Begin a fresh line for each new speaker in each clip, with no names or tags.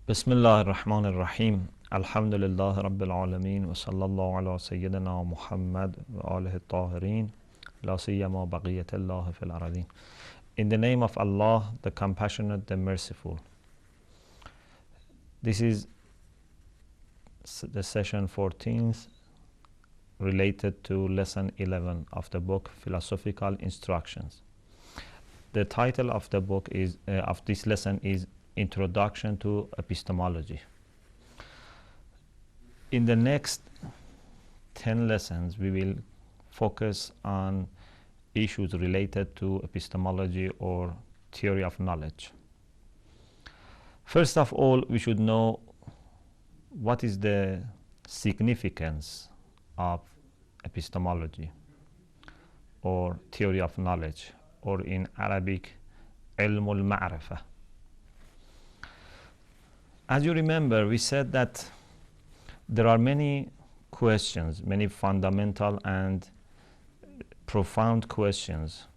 بسم الله الرحمن الرحيم الحمد لله رب العالمين وصلى الله على سيدنا محمد وآله الطاهرين لا سيما بقية الله في الأرضين. In the name of Allah, the Compassionate, the Merciful. This is the session 14th related to lesson 11 of the book Philosophical Instructions. The title of the book is of this lesson is Introduction to Epistemology. In the next 10 lessons, we will focus on issues related to epistemology or theory of knowledge. First of all, we should know what is the significance of epistemology or theory of knowledge, or in Arabic, ilm al-ma'rifah. As you remember, we said that there are many questions, many fundamental and profound questions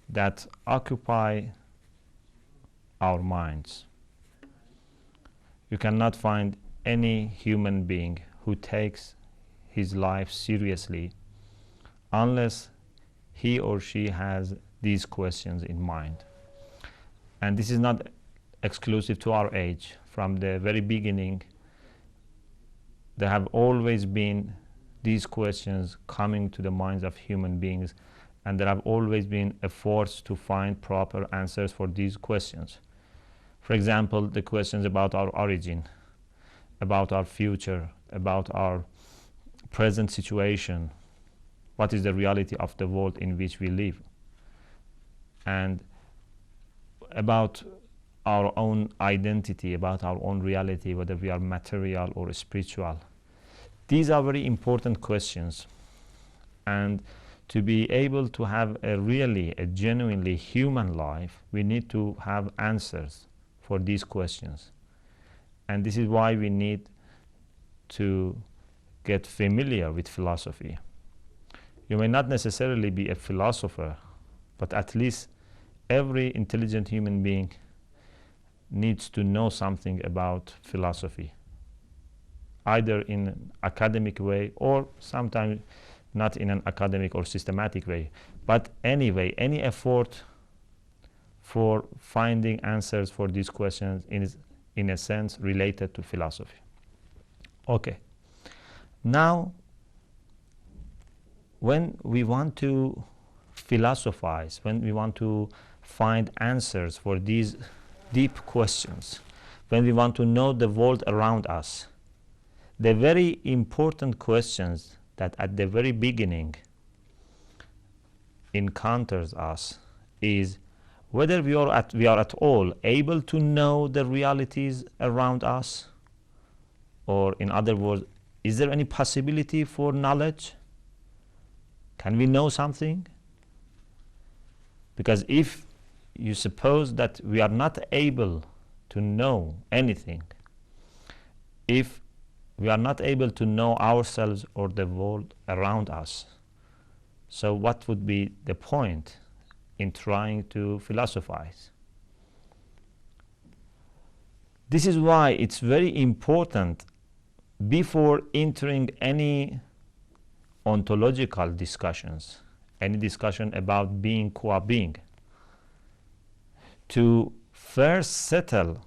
that occupy our minds. You cannot find any human being who takes his life seriously unless he or she has these questions in mind. And this is not exclusive to our age. From the very beginning, there have always been these questions coming to the minds of human beings, and there have always been efforts to find proper answers for these questions. For example, the questions about our origin, about our future, about our present situation, what is the reality of the world in which we live, and about our own identity, about our own reality, whether we are material or spiritual. These are very important questions, and to be able to have a genuinely human life, we need to have answers for these questions. And this is why we need to get familiar with philosophy. You may not necessarily be a philosopher, but at least every intelligent human being needs to know something about philosophy, either in an academic way or sometimes not in an academic or systematic way. But anyway, any effort for finding answers for these questions is, in a sense, related to philosophy. Okay. Now, when we want to philosophize, when we want to find answers for these deep questions, when we want to know the world around us, the very important questions that at the very beginning encounters us is whether we are at all able to know the realities around us, or in other words, is there any possibility for knowledge? Can we know something? Because if you suppose that we are not able to know anything, if we are not able to know ourselves or the world around us, so what would be the point in trying to philosophize? This is why it's very important, before entering any ontological discussions, any discussion about being qua being, to first settle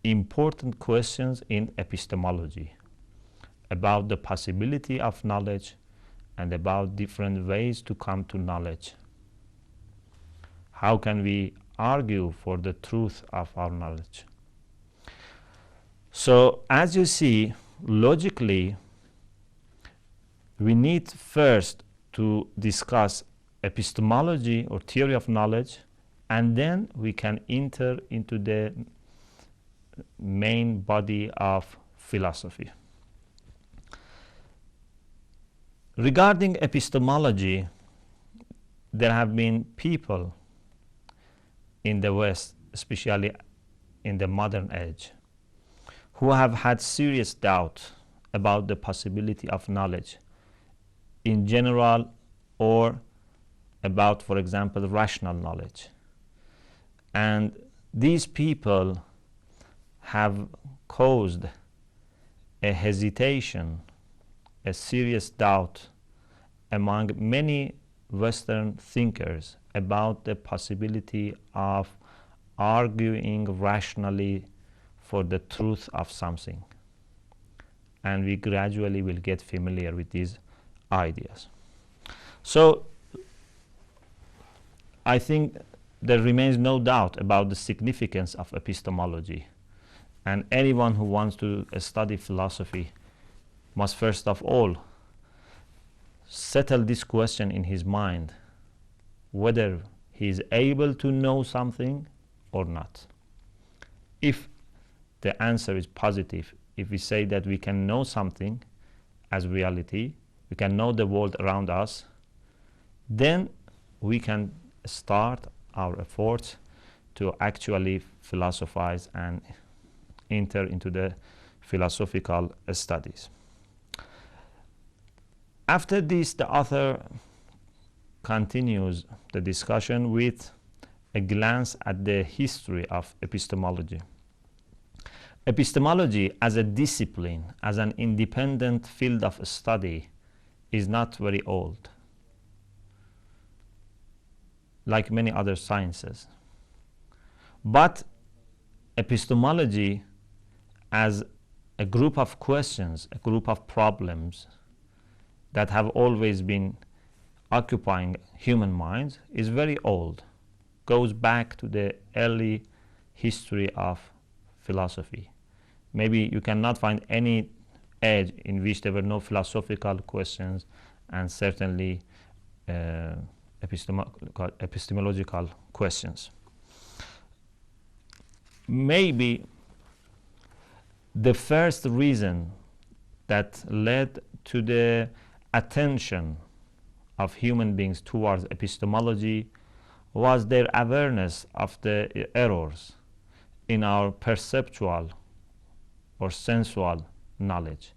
important questions in epistemology about the possibility of knowledge and about different ways to come to knowledge. How can we argue for the truth of our knowledge? So, as you see, logically, we need first to discuss epistemology or theory of knowledge, and then we can enter into the main body of philosophy. Regarding epistemology, there have been people in the West, especially in the modern age, who have had serious doubt about the possibility of knowledge in general, or about, for example, rational knowledge. And these people have caused a hesitation, a serious doubt among many Western thinkers about the possibility of arguing rationally for the truth of something. And we gradually will get familiar with these ideas. So I think there remains no doubt about the significance of epistemology. And anyone who wants to study philosophy must first of all settle this question in his mind, whether he is able to know something or not. If the answer is positive, if we say that we can know something as reality, we can know the world around us, then we can start our efforts to actually philosophize and enter into the philosophical studies. After this, the author continues the discussion with a glance at the history of epistemology. Epistemology as a discipline, as an independent field of study, is not very old, like many other sciences. But epistemology as a group of questions, a group of problems that have always been occupying human minds is very old, goes back to the early history of philosophy. Maybe you cannot find any age in which there were no philosophical questions and certainly epistemological questions. Maybe the first reason that led to the attention of human beings towards epistemology was their awareness of the errors in our perceptual or sensual knowledge.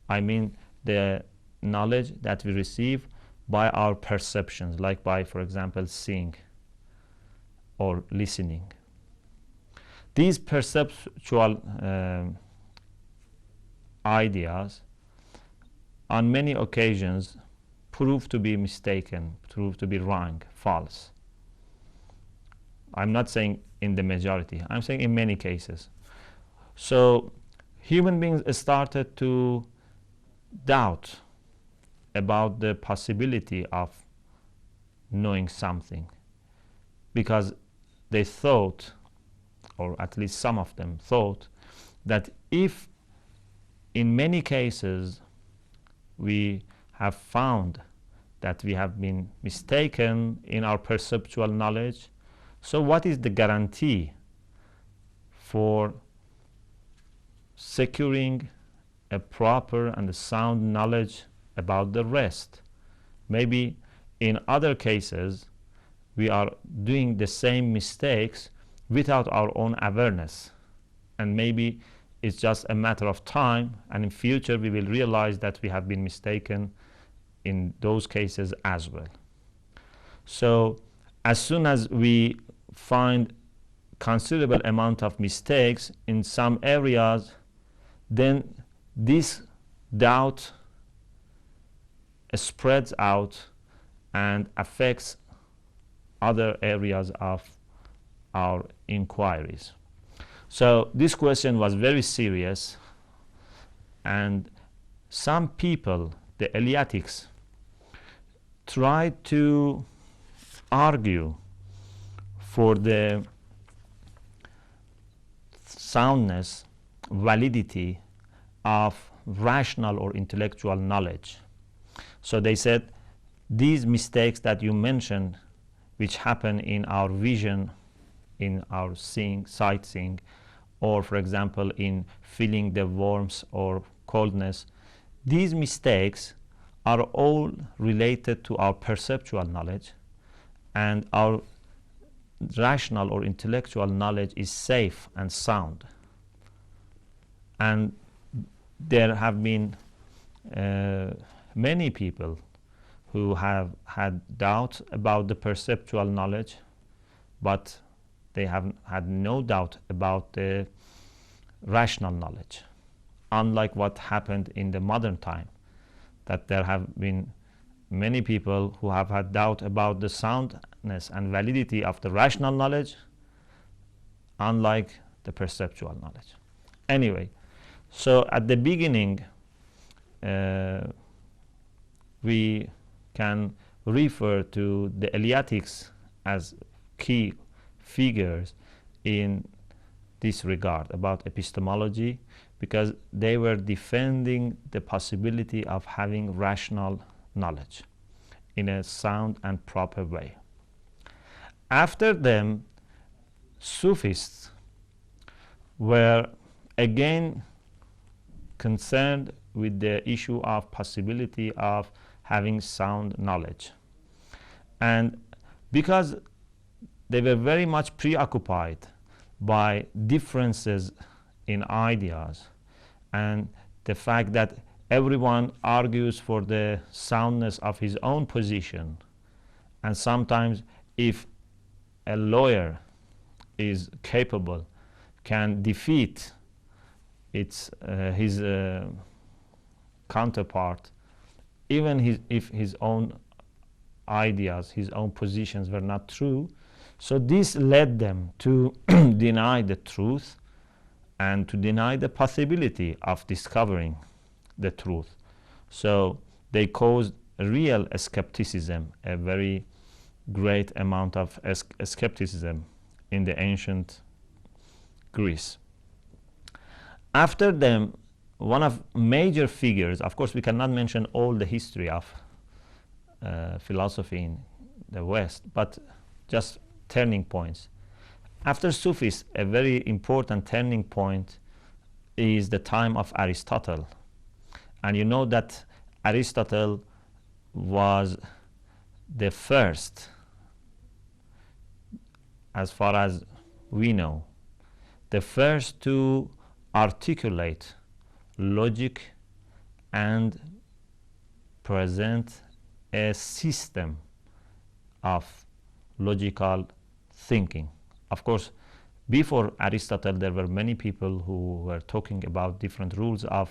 I mean the knowledge that we receive by our perceptions, like by, for example, seeing or listening. These perceptual ideas on many occasions prove to be mistaken, prove to be wrong, false. I'm not saying in the majority, I'm saying in many cases. So human beings started to doubt about the possibility of knowing something because they thought, or at least some of them thought, that if in many cases we have found that we have been mistaken in our perceptual knowledge, so what is the guarantee for securing a proper and a sound knowledge about the rest? Maybe in other cases we are doing the same mistakes without our own awareness, and maybe it's just a matter of time, and in future we will realize that we have been mistaken in those cases as well. So as soon as we find considerable amount of mistakes in some areas, then this doubt spreads out and affects other areas of our inquiries. So this question was very serious, and some people, the Eleatics, tried to argue for the soundness, validity of rational or intellectual knowledge. So they said, these mistakes that you mentioned, which happen in our vision, in our seeing, sight-seeing, or for example in feeling the warmth or coldness, these mistakes are all related to our perceptual knowledge, and our rational or intellectual knowledge is safe and sound. And there have been many people who have had doubts about the perceptual knowledge, but they have had no doubt about the rational knowledge, unlike what happened in the modern time, that there have been many people who have had doubt about the soundness and validity of the rational knowledge, unlike the perceptual knowledge. Anyway, so at the beginning, we can refer to the Eleatics as key figures in this regard about epistemology, because they were defending the possibility of having rational knowledge in a sound and proper way. After them, Sufists were again concerned with the issue of possibility of having sound knowledge. And because they were very much preoccupied by differences in ideas and the fact that everyone argues for the soundness of his own position, and sometimes if a lawyer is capable, can defeat his counterpart, even if his own ideas, his own positions were not true. So this led them to deny the truth and to deny the possibility of discovering the truth. So they caused real skepticism, a very great amount of skepticism in the ancient Greece. After them, one of major figures, of course we cannot mention all the history of philosophy in the West, but just turning points. After Sufis, a very important turning point is the time of Aristotle. And you know that Aristotle was the first, as far as we know, the first to articulate logic and present a system of logical thinking. Of course, before Aristotle, there were many people who were talking about different rules of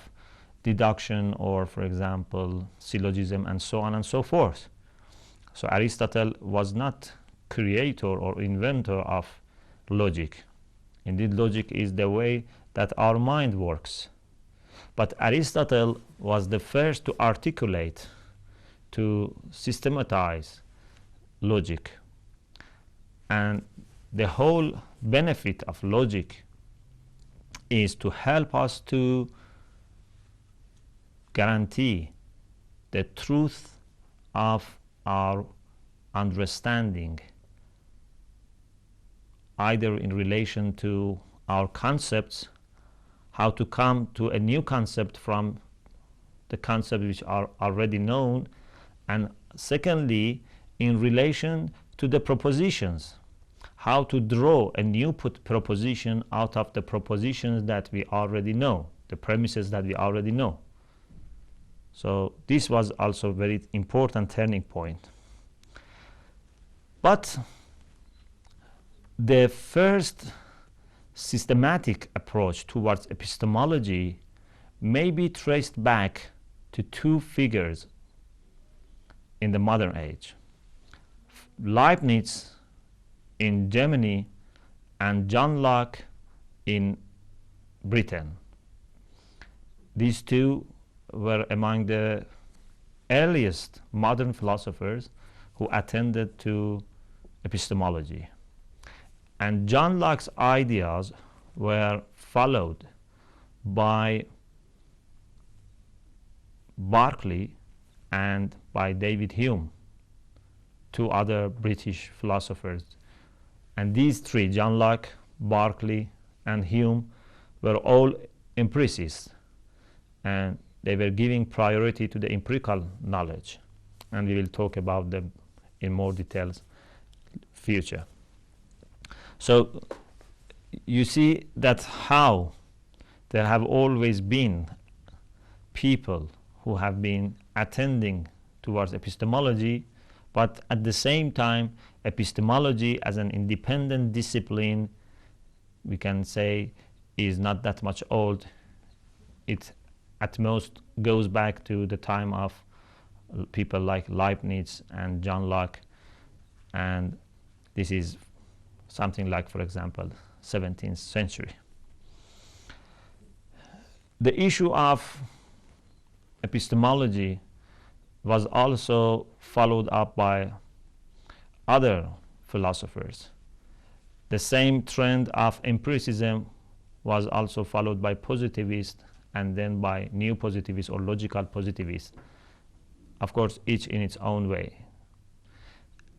deduction or, for example, syllogism and so on and so forth. So Aristotle was not creator or inventor of logic. Indeed, logic is the way that our mind works. But Aristotle was the first to articulate, to systematize logic. And the whole benefit of logic is to help us to guarantee the truth of our understanding, either in relation to our concepts, how to come to a new concept from the concepts which are already known, and secondly, in relation to the propositions, how to draw a new proposition out of the propositions that we already know, the premises that we already know. So this was also a very important turning point. But the first systematic approach towards epistemology may be traced back to two figures in the modern age: Leibniz in Germany and John Locke in Britain. These two were among the earliest modern philosophers who attended to epistemology. And John Locke's ideas were followed by Berkeley and by David Hume, two other British philosophers. And these three, John Locke, Berkeley, and Hume, were all empiricists, and they were giving priority to the empirical knowledge. And we will talk about them in more details future. So you see that how there have always been people who have been attending towards epistemology, but at the same time, epistemology as an independent discipline, we can say, is not that much old. It at most goes back to the time of people like Leibniz and John Locke, and this is something like, for example, 17th century. The issue of epistemology was also followed up by other philosophers. The same trend of empiricism was also followed by positivists and then by new positivists or logical positivists, of course, each in its own way.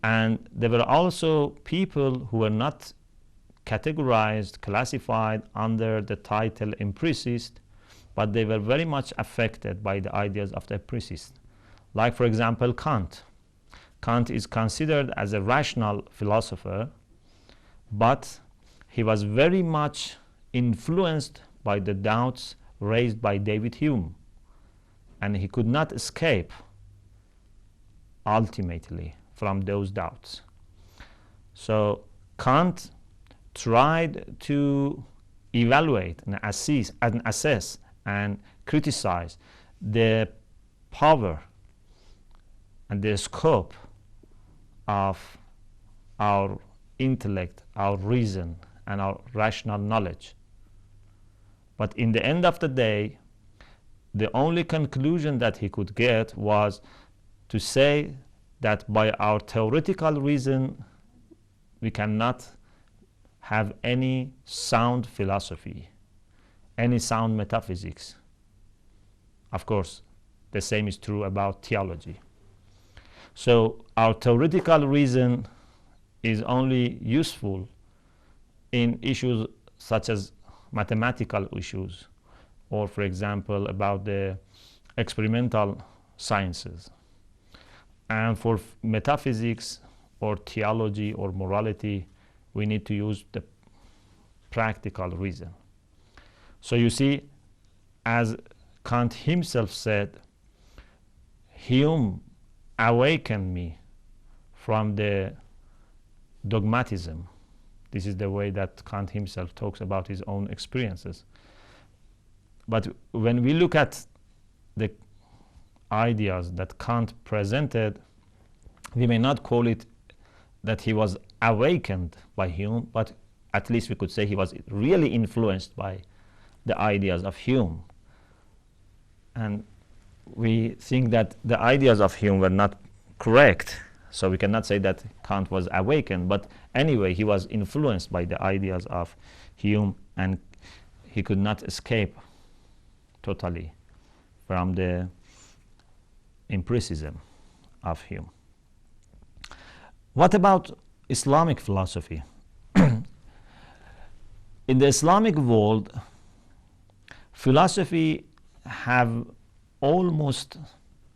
And there were also people who were not categorized, classified under the title empiricist, but they were very much affected by the ideas of the empiricist. Like, for example, Kant. Kant is considered as a rational philosopher, but he was very much influenced by the doubts raised by David Hume, and he could not escape ultimately from those doubts. So Kant tried to evaluate and assess and criticize the power and the scope of our intellect, our reason, and our rational knowledge. But in the end of the day, the only conclusion that he could get was to say that by our theoretical reason, we cannot have any sound philosophy, any sound metaphysics. Of course, the same is true about theology. So our theoretical reason is only useful in issues such as mathematical issues, or for example about the experimental sciences. And for metaphysics or theology or morality, we need to use the practical reason. So you see, as Kant himself said, Hume awakened me from the dogmatism. This is the way that Kant himself talks about his own experiences. But when we look at the ideas that Kant presented, we may not call it that he was awakened by Hume, but at least we could say he was really influenced by the ideas of Hume. And we think that the ideas of Hume were not correct, so we cannot say that Kant was awakened, but anyway, he was influenced by the ideas of Hume, and he could not escape totally from the empiricism of Hume. What about Islamic philosophy? In the Islamic world, philosophy have almost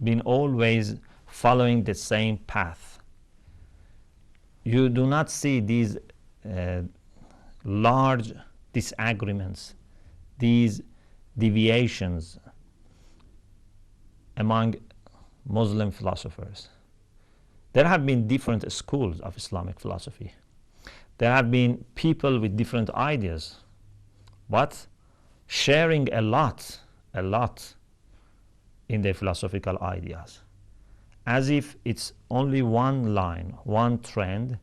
been always following the same path. You do not see these large disagreements, these deviations among Muslim philosophers. There have been different schools of Islamic philosophy. There have been people with different ideas, but sharing a lot in their philosophical ideas, as if it's only one line, one trend,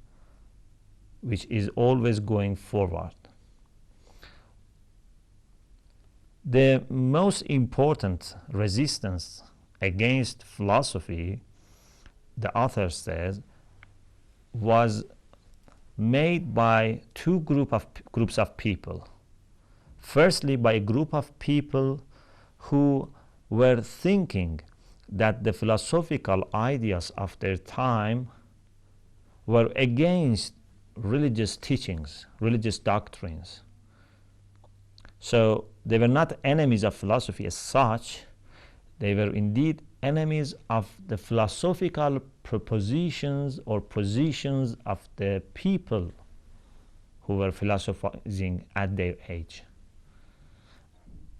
which is always going forward. The most important resistance against philosophy, the author says, was made by two groups of people. Firstly, by a group of people who were thinking that the philosophical ideas of their time were against religious teachings, religious doctrines. So they were not enemies of philosophy as such, they were indeed enemies of the philosophical propositions or positions of the people who were philosophizing at their age.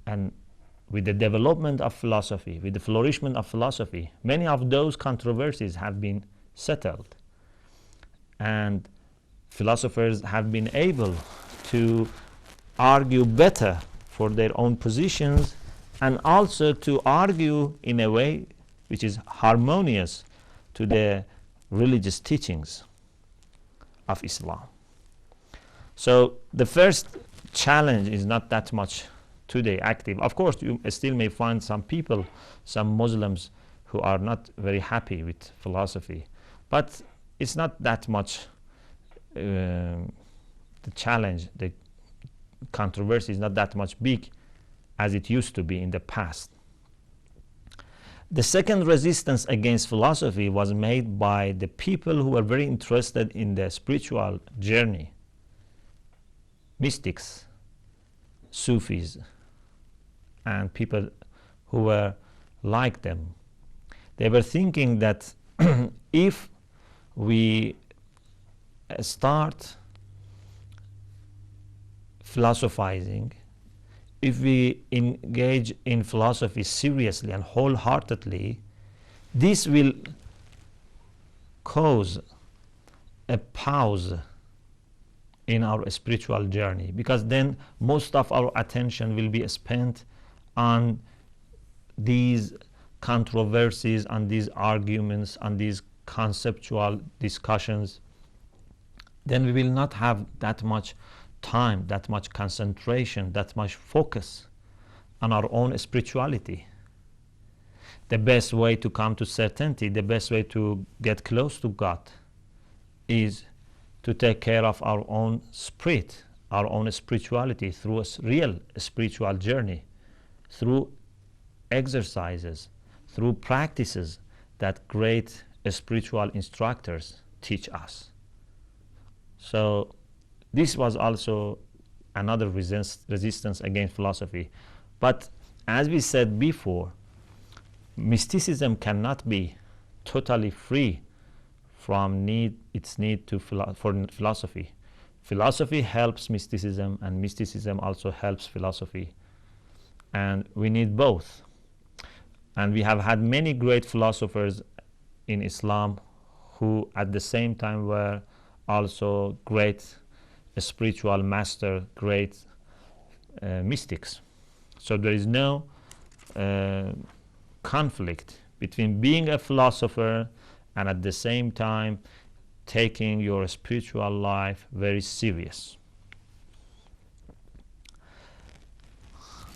And with the development of philosophy, with the flourishment of philosophy, many of those controversies have been settled. And philosophers have been able to argue better for their own positions, and also to argue in a way which is harmonious to the religious teachings of Islam. So the first challenge is not that much today active. Of course, you still may find some people, some Muslims, who are not very happy with philosophy, but it's not that much the challenge, the controversy is not that much big as it used to be in the past. The second resistance against philosophy was made by the people who were very interested in the spiritual journey, mystics, Sufis, and people who were like them. They were thinking that if we start philosophizing, if we engage in philosophy seriously and wholeheartedly, this will cause a pause in our spiritual journey, because then most of our attention will be spent on these controversies, on these arguments, on these conceptual discussions. Then we will not have that much time, that much concentration, that much focus on our own spirituality. The best way to come to certainty, the best way to get close to God, is to take care of our own spirit, our own spirituality through a real spiritual journey, through exercises, through practices that great spiritual instructors teach us. So this was also another resistance against philosophy. But as we said before, mysticism cannot be totally free from its need for philosophy. Philosophy helps mysticism, and mysticism also helps philosophy. And we need both. And we have had many great philosophers in Islam who at the same time were also great spiritual master, great mystics. So there is no conflict between being a philosopher and at the same time taking your spiritual life very serious.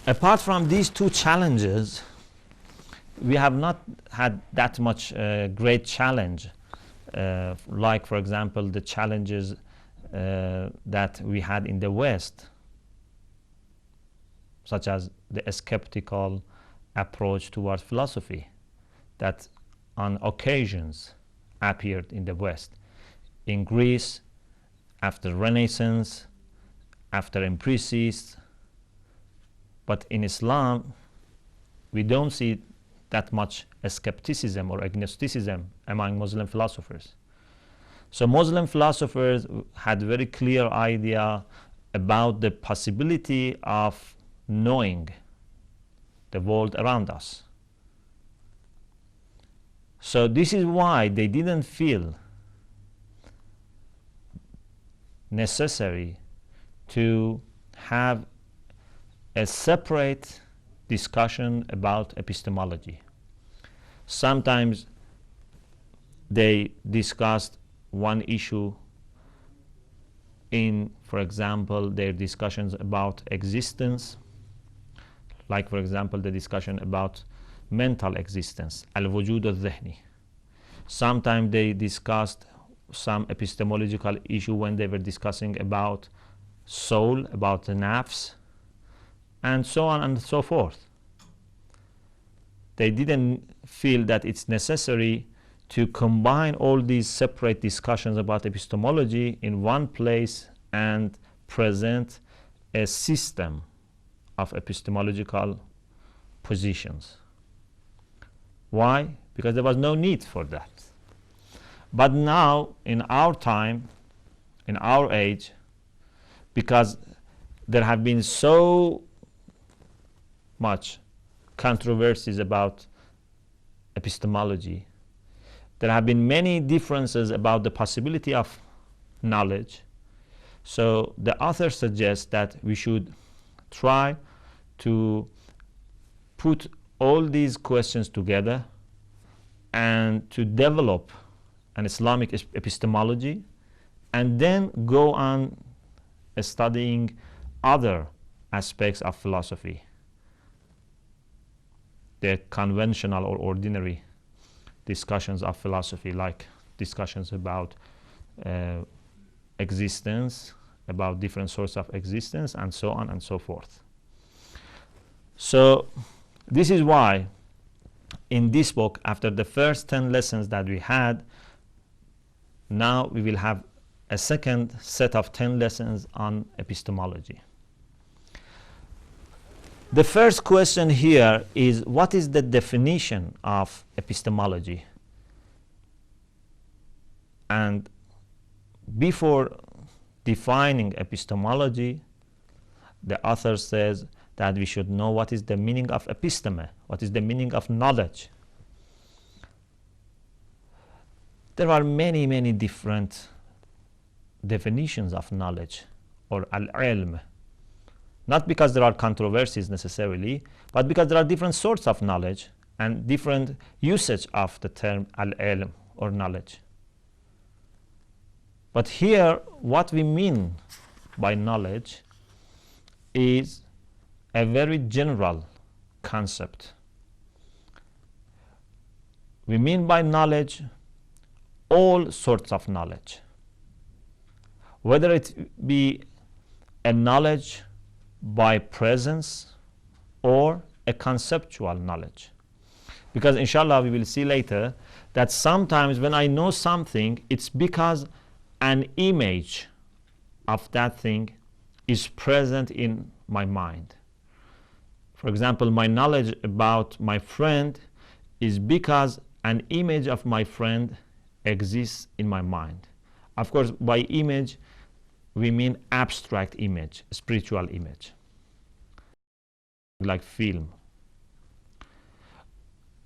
Apart from these two challenges, we have not had that much great challenge, like for example the challenges that we had in the West, such as the skeptical approach towards philosophy that on occasions appeared in the West. In Greece, after Renaissance, after empiricists, but in Islam, we don't see that much skepticism or agnosticism among Muslim philosophers. So Muslim philosophers had a very clear idea about the possibility of knowing the world around us. So this is why they didn't feel necessary to have a separate discussion about epistemology. Sometimes they discussed one issue in, for example, their discussions about existence, like for example the discussion about mental existence, al-wujud al-dhihni. Sometimes they discussed some epistemological issue when they were discussing about soul, about the nafs, and so on and so forth. They didn't feel that it's necessary to combine all these separate discussions about epistemology in one place and present a system of epistemological positions. Why? Because there was no need for that. But now, in our time, in our age, because there have been so much controversies about epistemology, there have been many differences about the possibility of knowledge, So the author suggests that we should try to put all these questions together and to develop an Islamic epistemology, and then go on studying other aspects of philosophy, the conventional or ordinary discussions of philosophy, like discussions about existence, about different sorts of existence, and so on and so forth. So this is why in this book, after the first 10 lessons that we had, now we will have a second set of 10 lessons on epistemology. The first question here is, what is the definition of epistemology? And before defining epistemology, the author says that we should know what is the meaning of episteme, what is the meaning of knowledge. There are many, many different definitions of knowledge, or al-ilm. Not because there are controversies necessarily, but because there are different sorts of knowledge and different usage of the term al-ilm, or knowledge. But here, what we mean by knowledge is a very general concept. We mean by knowledge all sorts of knowledge, whether it be a knowledge by presence or a conceptual knowledge. Because inshallah we will see later that sometimes when I know something, it's because an image of that thing is present in my mind. For example, my knowledge about my friend is because an image of my friend exists in my mind. Of course, by image we mean abstract image, spiritual image, like film.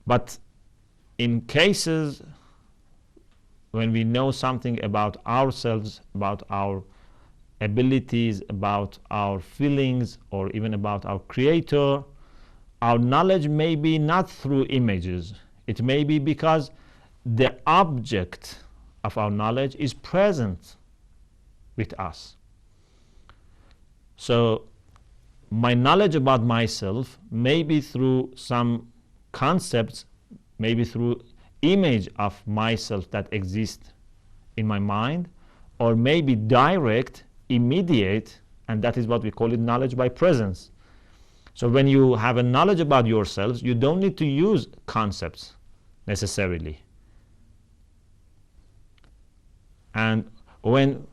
But in cases when we know something about ourselves, about our abilities, about our feelings, or even about our creator, our knowledge may be not through images. It may be because the object of our knowledge is present with us. So my knowledge about myself may be through some concepts, maybe through image of myself that exists in my mind, or maybe direct, immediate, and that is what we call it knowledge by presence. So when you have a knowledge about yourselves, you don't need to use concepts necessarily. And when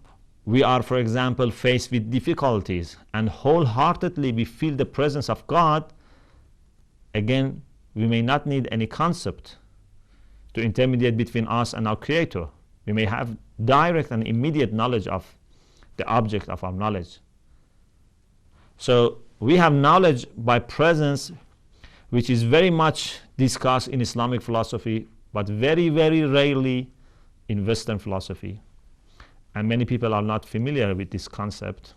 we are, for example, faced with difficulties and wholeheartedly we feel the presence of God, again, we may not need any concept to intermediate between us and our Creator. We may have direct and immediate knowledge of the object of our knowledge. So we have knowledge by presence, which is very much discussed in Islamic philosophy, but very, very rarely in Western philosophy. And many people are not familiar with this concept.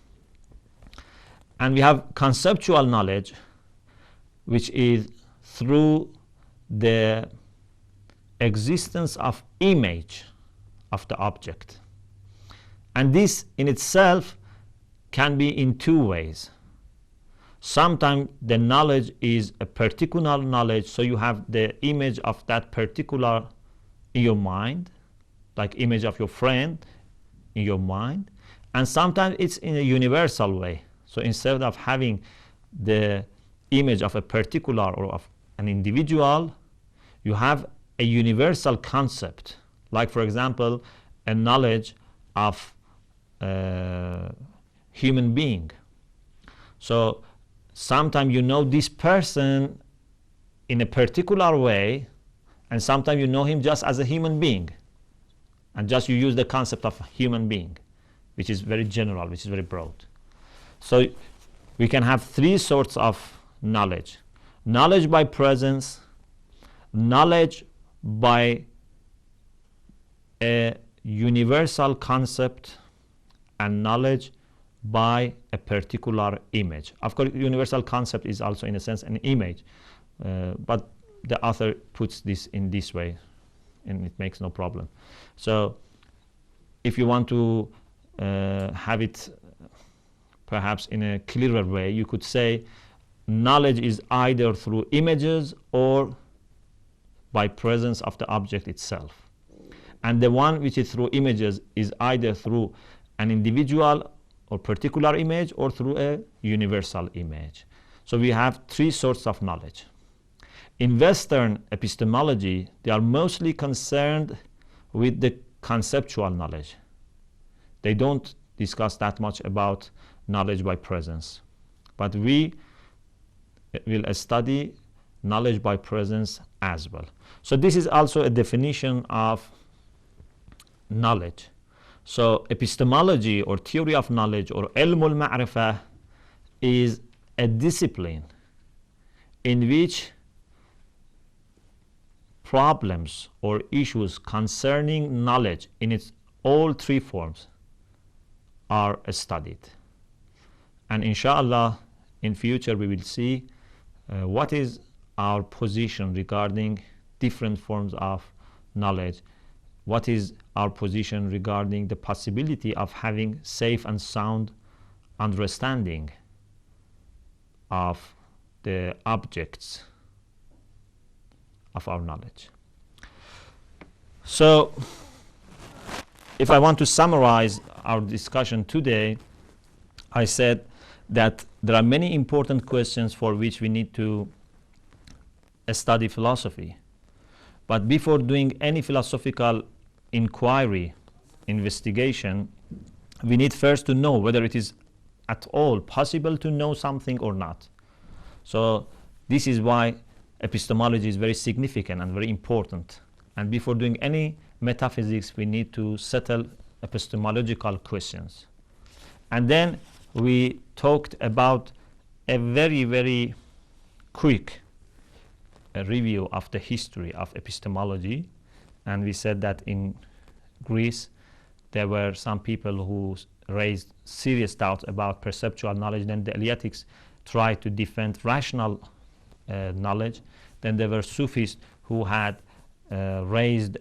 And we have conceptual knowledge, which is through the existence of image of the object. And this in itself can be in two ways. Sometimes the knowledge is a particular knowledge, so you have the image of that particular in your mind, like image of your friend in your mind. And sometimes it's in a universal way. So instead of having the image of a particular or of an individual, you have a universal concept, like for example a knowledge of human being. So sometimes you know this person in a particular way, and sometimes you know him just as a human being, and just you use the concept of human being, which is very general, which is very broad. So we can have three sorts of knowledge: knowledge by presence, knowledge by a universal concept, and knowledge by a particular image. Of course, universal concept is also in a sense an image, but the author puts this in this way, and it makes no problem. So if you want to have it perhaps in a clearer way, you could say knowledge is either through images or by presence of the object itself. And the one which is through images is either through an individual or particular image or through a universal image. So we have three sorts of knowledge. In Western epistemology, they are mostly concerned with the conceptual knowledge. They don't discuss that much about knowledge by presence. But we will study knowledge by presence as well. So this is also a definition of knowledge. So epistemology or theory of knowledge or ilmul ma'rifah is a discipline in which problems or issues concerning knowledge in its all three forms are studied. And inshallah, in future we will see what is our position regarding different forms of knowledge. What is our position regarding the possibility of having safe and sound understanding of the objects of our knowledge. So, if I want to summarize our discussion today, I said that there are many important questions for which we need to study philosophy. But before doing any philosophical inquiry, investigation, we need first to know whether it is at all possible to know something or not. So this is why epistemology is very significant and very important. And before doing any metaphysics, we need to settle epistemological questions. And then we talked about a very, very quick review of the history of epistemology. And we said that in Greece, there were some people who raised serious doubts about perceptual knowledge. Then the Eleatics tried to defend rational knowledge. Then there were Sufis who had raised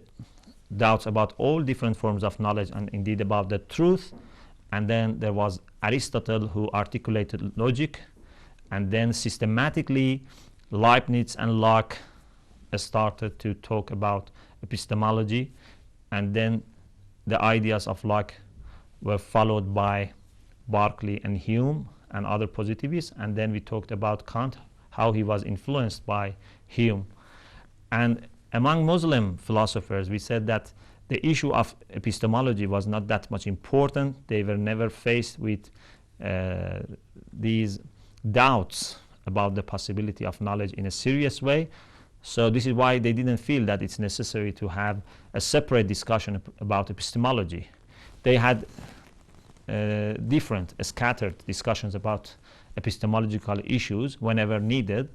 doubts about all different forms of knowledge and indeed about the truth. And then there was Aristotle who articulated logic. And then systematically Leibniz and Locke started to talk about epistemology, and then the ideas of Locke were followed by Berkeley and Hume and other positivists, and then we talked about Kant, how he was influenced by Hume. And among Muslim philosophers, we said that the issue of epistemology was not that much important. They were never faced with these doubts about the possibility of knowledge in a serious way. So this is why they didn't feel that it's necessary to have a separate discussion about epistemology. They had different, scattered discussions about epistemological issues whenever needed.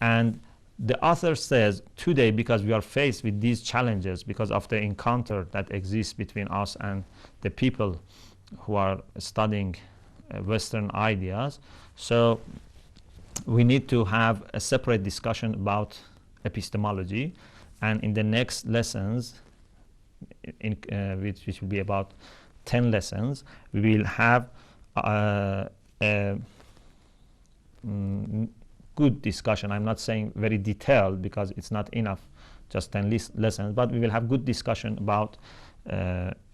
And the author says, today, because we are faced with these challenges, because of the encounter that exists between us and the people who are studying Western ideas, so we need to have a separate discussion about epistemology. And in the next lessons, which will be about 10 lessons, we will have a good discussion. I'm not saying very detailed because it's not enough, just 10 lessons, but we will have good discussion about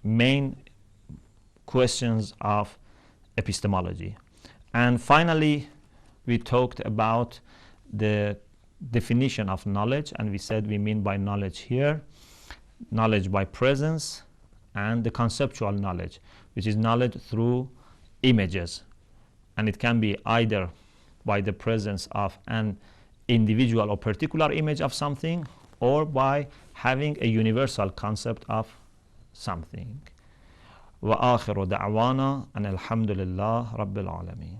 main questions of epistemology. And finally, we talked about the definition of knowledge, and we said we mean by knowledge here knowledge by presence and the conceptual knowledge, which is knowledge through images. And it can be either by the presence of an individual or particular image of something, or by having a universal concept of something. وآخر دعوانا أن الحمد لله رب العالمين.